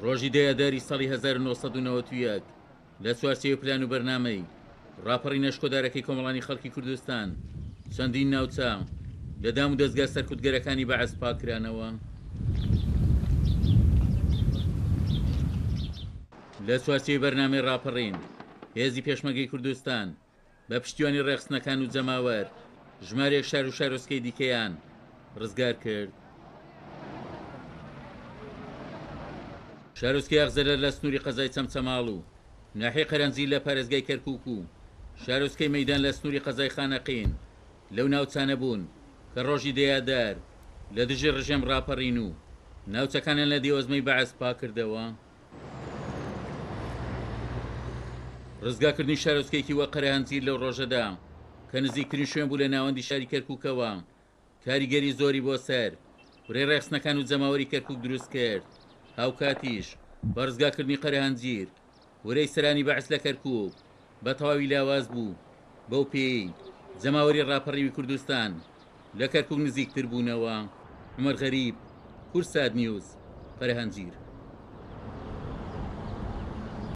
ڕۆژی دەیەداری ساڵی 1990 لە چوارچێوەی پلان و بەرنامەی ڕاپەڕی نەشکۆدارەکەی کۆمەڵانی خەڵکی کوردستان چەندین ناوچە لە دام و دەستگا سەرکوتگەرەکانی بەعەز پاکرانەوە. لە چوارچێوەی بەرنامەی ڕاپەڕین هێزی پێشمەرگەی کوردستان بە پشتیوانی ڕێخستنەکان و جەماوەر ژمارەیەک شار و شارۆچکەی دیکەیان ڕزگار کرد. شارۆچکەی ئەغزەلەر لە سنووری قەزای چەمچەماڵ و ناحیەی قەرەنجی لە پارێزگای کەرکووک و شارۆچکەی مەیدان لە سنووری قەزای خانەقین لەو ناوچانە بوون کە ڕۆژی دەیادار لە دژی ڕژێم ڕاپەڕین و ناوچەکانیان لە دیوەزمەی بەعەز پاکردەوە. ڕزگاکردنی شارۆچکەیەکی وە قەرەهەنجیر لەو ڕۆژەدا کە نزیکترین شوێن بوو لە ناوەندی شاری کەرکووکەوە کاریگەری زۆری بۆ سەر وڕێ ڕێخستنەکان و جەماوەری کەرکووک دروست کرد. هاوکاتیش بە ڕزگاکردنی قەرەهەنجیر وەرەی سەرانی بەعەز لە کەرکووک بە تەواوی لاواز بوو. بەو پێی جەماوەری ڕاپەڕیوی کوردستان لە کەرکووک نزیکتر بوونەوە. عومەر غەریب، کورسات نیوز، قەرەهەنجیر.